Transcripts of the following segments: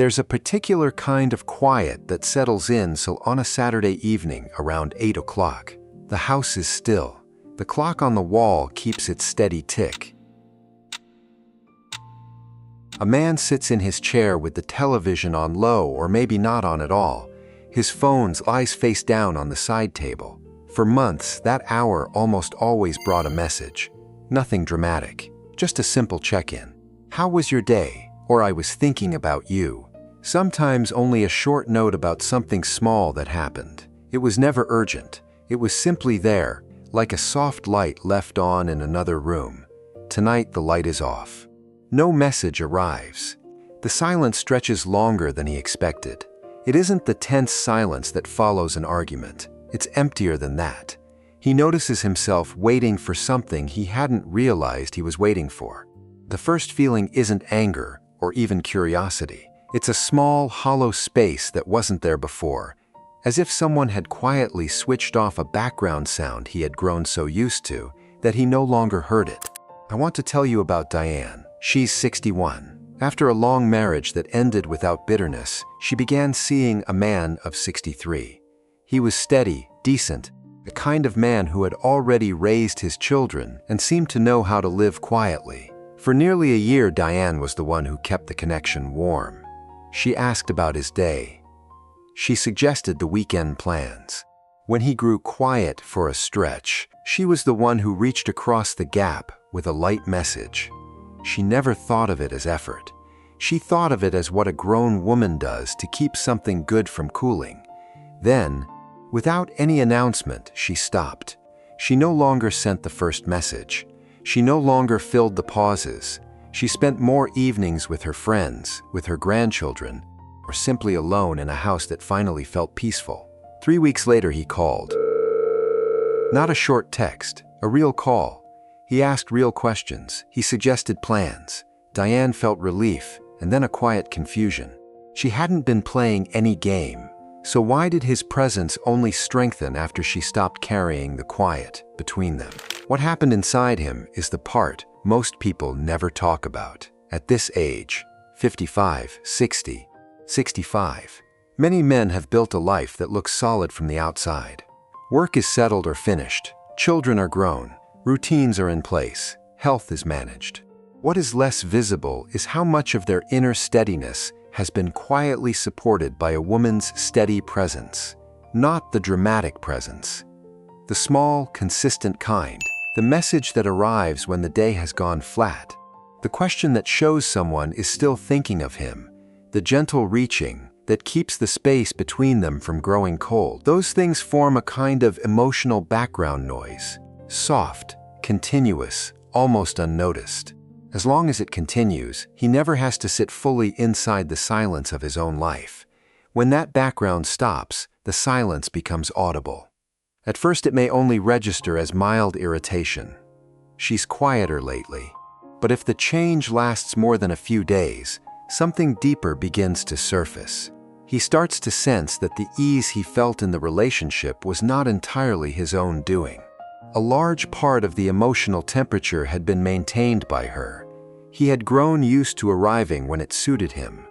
There's a particular kind of quiet that settles in so on a Saturday evening around 8 o'clock. The house is still. The clock on the wall keeps its steady tick. A man sits in his chair with the television on low or maybe not on at all. His phone lies face down on the side table. For months, that hour almost always brought a message. Nothing dramatic, just a simple check-in. How was your day? Or I was thinking about you. Sometimes only a short note about something small that happened. It was never urgent. It was simply there, like a soft light left on in another room. Tonight the light is off. No message arrives. The silence stretches longer than he expected. It isn't the tense silence that follows an argument. It's emptier than that. He notices himself waiting for something he hadn't realized he was waiting for. The first feeling isn't anger or even curiosity. It's a small, hollow space that wasn't there before, as if someone had quietly switched off a background sound he had grown so used to that he no longer heard it. I want to tell you about Diane. She's 61. After a long marriage that ended without bitterness, she began seeing a man of 63. He was steady, decent, the kind of man who had already raised his children and seemed to know how to live quietly. For nearly a year, Diane was the one who kept the connection warm. She asked about his day. She suggested the weekend plans. When he grew quiet for a stretch, she was the one who reached across the gap with a light message. She never thought of it as effort. She thought of it as what a grown woman does to keep something good from cooling. Then, without any announcement, she stopped. She no longer sent the first message. She no longer filled the pauses. She spent more evenings with her friends, with her grandchildren, or simply alone in a house that finally felt peaceful. 3 weeks later, he called. Not a short text, a real call. He asked real questions. He suggested plans. Diane felt relief, and then a quiet confusion. She hadn't been playing any game. So why did his presence only strengthen after she stopped carrying the quiet between them? What happened inside him is the part most people never talk about. At this age, 55, 60, 65, many men have built a life that looks solid from the outside. Work is settled or finished, children are grown, routines are in place, health is managed. What is less visible is how much of their inner steadiness has been quietly supported by a woman's steady presence, not the dramatic presence. The small, consistent kind, the message that arrives when the day has gone flat, the question that shows someone is still thinking of him, the gentle reaching that keeps the space between them from growing cold. Those things form a kind of emotional background noise, soft, continuous, almost unnoticed. As long as it continues, he never has to sit fully inside the silence of his own life. When that background stops, the silence becomes audible. At first it may only register as mild irritation. She's quieter lately. But if the change lasts more than a few days, something deeper begins to surface. He starts to sense that the ease he felt in the relationship was not entirely his own doing. A large part of the emotional temperature had been maintained by her. He had grown used to arriving when it suited him,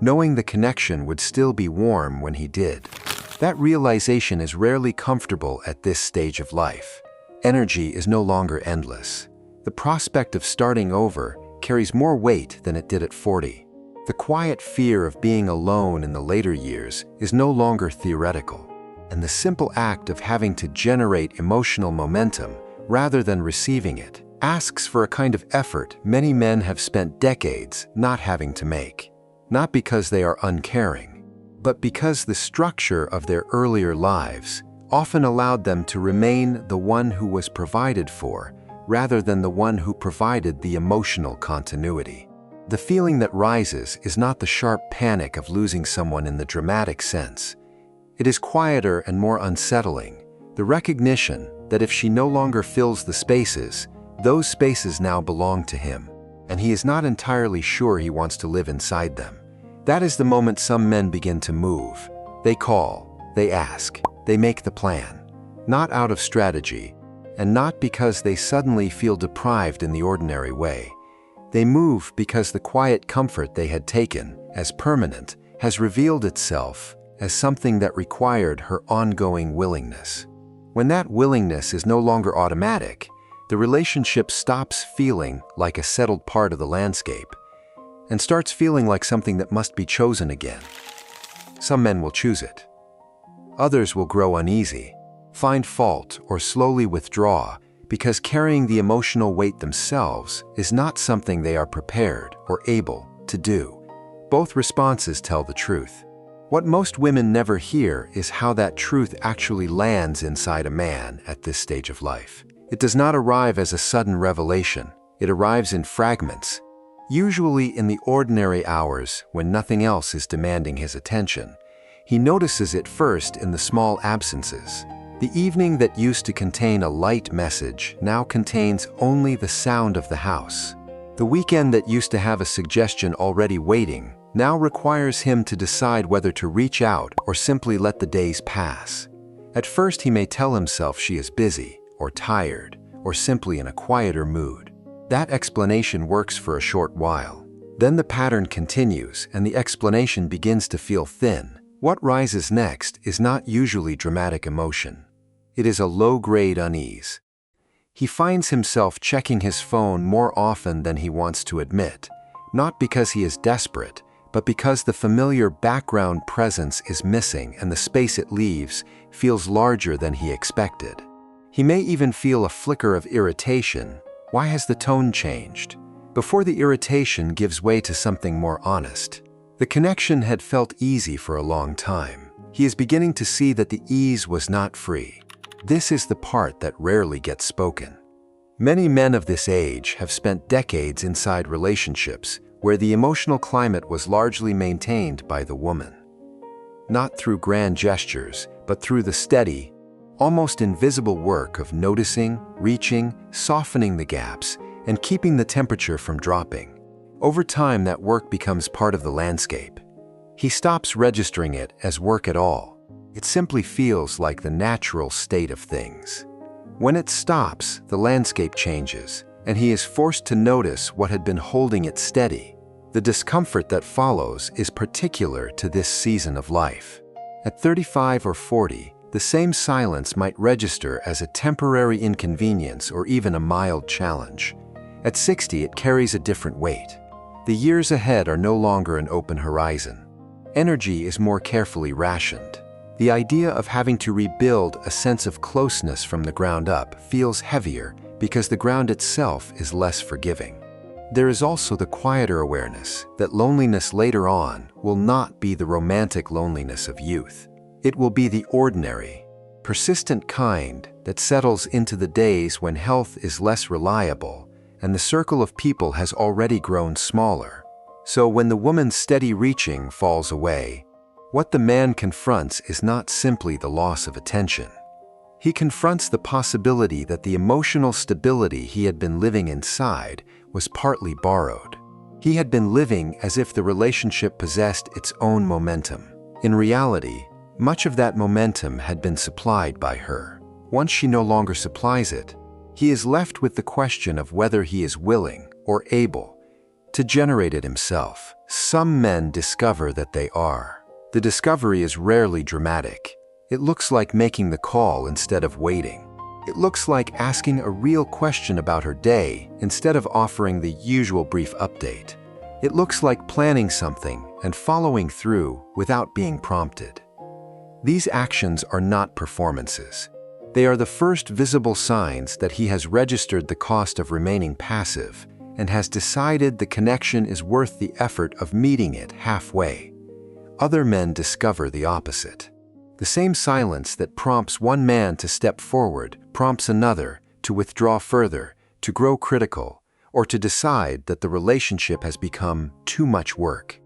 knowing the connection would still be warm when he did. That realization is rarely comfortable at this stage of life. Energy is no longer endless. The prospect of starting over carries more weight than it did at 40. The quiet fear of being alone in the later years is no longer theoretical. And the simple act of having to generate emotional momentum rather than receiving it asks for a kind of effort many men have spent decades not having to make. Not because they are uncaring, but because the structure of their earlier lives often allowed them to remain the one who was provided for rather than the one who provided the emotional continuity. The feeling that rises is not the sharp panic of losing someone in the dramatic sense. It is quieter and more unsettling, the recognition that if she no longer fills the spaces, those spaces now belong to him, and he is not entirely sure he wants to live inside them. That is the moment some men begin to move. They call, they ask, they make the plan, not out of strategy, and not because they suddenly feel deprived in the ordinary way. They move because the quiet comfort they had taken as permanent, has revealed itself as something that required her ongoing willingness. When that willingness is no longer automatic, the relationship stops feeling like a settled part of the landscape and starts feeling like something that must be chosen again. Some men will choose it. Others will grow uneasy, find fault, or slowly withdraw because carrying the emotional weight themselves is not something they are prepared or able to do. Both responses tell the truth. What most women never hear is how that truth actually lands inside a man at this stage of life. It does not arrive as a sudden revelation. It arrives in fragments, usually in the ordinary hours when nothing else is demanding his attention. He notices it first in the small absences. The evening that used to contain a light message now contains only the sound of the house. The weekend that used to have a suggestion already waiting now requires him to decide whether to reach out or simply let the days pass. At first he may tell himself she is busy, or tired, or simply in a quieter mood. That explanation works for a short while. Then the pattern continues and the explanation begins to feel thin. What rises next is not usually dramatic emotion. It is a low-grade unease. He finds himself checking his phone more often than he wants to admit, not because he is desperate, but because the familiar background presence is missing and the space it leaves feels larger than he expected. He may even feel a flicker of irritation. Why has the tone changed? Before the irritation gives way to something more honest. The connection had felt easy for a long time. He is beginning to see that the ease was not free. This is the part that rarely gets spoken. Many men of this age have spent decades inside relationships where the emotional climate was largely maintained by the woman. Not through grand gestures, but through the steady, almost invisible work of noticing, reaching, softening the gaps, and keeping the temperature from dropping. Over time, that work becomes part of the landscape. He stops registering it as work at all. It simply feels like the natural state of things. When it stops, the landscape changes, and he is forced to notice what had been holding it steady. The discomfort that follows is particular to this season of life. At 35 or 40, the same silence might register as a temporary inconvenience or even a mild challenge. At 60, it carries a different weight. The years ahead are no longer an open horizon. Energy is more carefully rationed. The idea of having to rebuild a sense of closeness from the ground up feels heavier because the ground itself is less forgiving. There is also the quieter awareness that loneliness later on will not be the romantic loneliness of youth. It will be the ordinary, persistent kind that settles into the days when health is less reliable and the circle of people has already grown smaller. So when the woman's steady reaching falls away, what the man confronts is not simply the loss of attention. He confronts the possibility that the emotional stability he had been living inside was partly borrowed. He had been living as if the relationship possessed its own momentum. In reality, much of that momentum had been supplied by her. Once she no longer supplies it, he is left with the question of whether he is willing or able to generate it himself. Some men discover that they are. The discovery is rarely dramatic. It looks like making the call instead of waiting. It looks like asking a real question about her day instead of offering the usual brief update. It looks like planning something and following through without being prompted. These actions are not performances. They are the first visible signs that he has registered the cost of remaining passive and has decided the connection is worth the effort of meeting it halfway. Other men discover the opposite. The same silence that prompts one man to step forward prompts another to withdraw further, to grow critical, or to decide that the relationship has become too much work.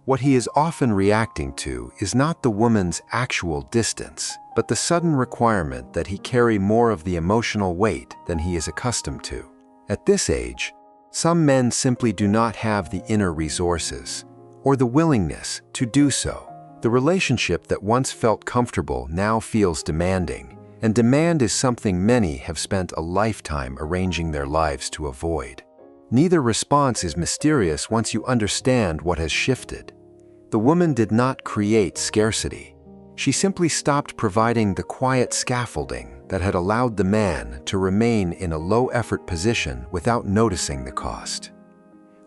What he is often reacting to is not the woman's actual distance, but the sudden requirement that he carry more of the emotional weight than he is accustomed to. At this age, some men simply do not have the inner resources or the willingness to do so. The relationship that once felt comfortable now feels demanding, and demand is something many have spent a lifetime arranging their lives to avoid. Neither response is mysterious once you understand what has shifted. The woman did not create scarcity. She simply stopped providing the quiet scaffolding that had allowed the man to remain in a low-effort position without noticing the cost.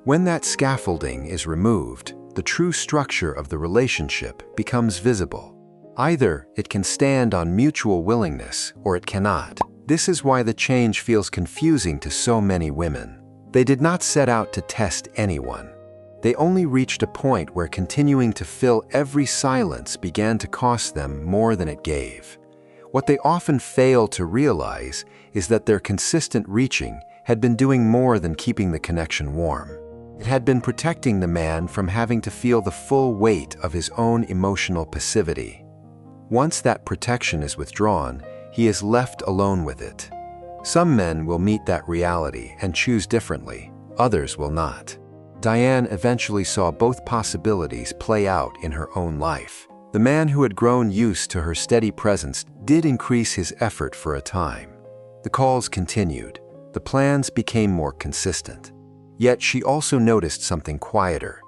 When that scaffolding is removed, the true structure of the relationship becomes visible. Either it can stand on mutual willingness or it cannot. This is why the change feels confusing to so many women. They did not set out to test anyone. They only reached a point where continuing to fill every silence began to cost them more than it gave. What they often fail to realize is that their consistent reaching had been doing more than keeping the connection warm. It had been protecting the man from having to feel the full weight of his own emotional passivity. Once that protection is withdrawn, he is left alone with it. Some men will meet that reality and choose differently, others will not. Diane eventually saw both possibilities play out in her own life. The man who had grown used to her steady presence did increase his effort for a time. The calls continued. The plans became more consistent. Yet she also noticed something quieter.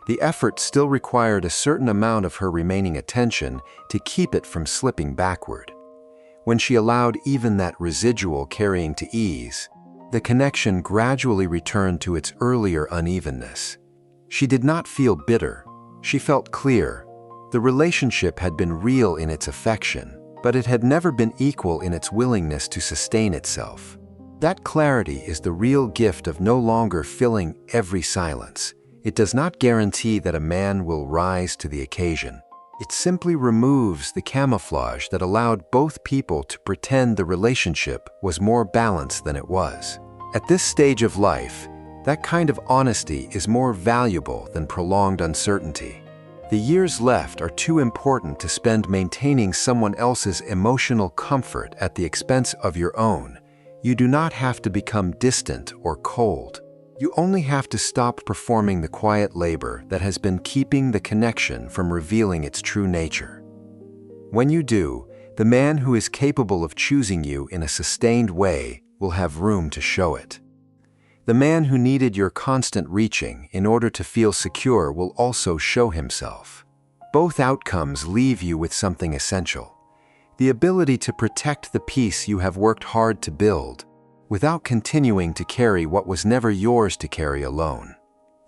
The effort still required a certain amount of her remaining attention to keep it from slipping backward. When she allowed even that residual carrying to ease, the connection gradually returned to its earlier unevenness. She did not feel bitter. She felt clear. The relationship had been real in its affection, but it had never been equal in its willingness to sustain itself. That clarity is the real gift of no longer filling every silence. It does not guarantee that a man will rise to the occasion. It simply removes the camouflage that allowed both people to pretend the relationship was more balanced than it was. At this stage of life, that kind of honesty is more valuable than prolonged uncertainty. The years left are too important to spend maintaining someone else's emotional comfort at the expense of your own. You do not have to become distant or cold. You only have to stop performing the quiet labor that has been keeping the connection from revealing its true nature. When you do, the man who is capable of choosing you in a sustained way will have room to show it. The man who needed your constant reaching in order to feel secure will also show himself. Both outcomes leave you with something essential: the ability to protect the peace you have worked hard to build, without continuing to carry what was never yours to carry alone.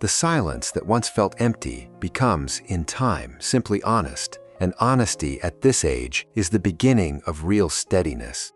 The silence that once felt empty becomes, in time, simply honest, and honesty at this age is the beginning of real steadiness.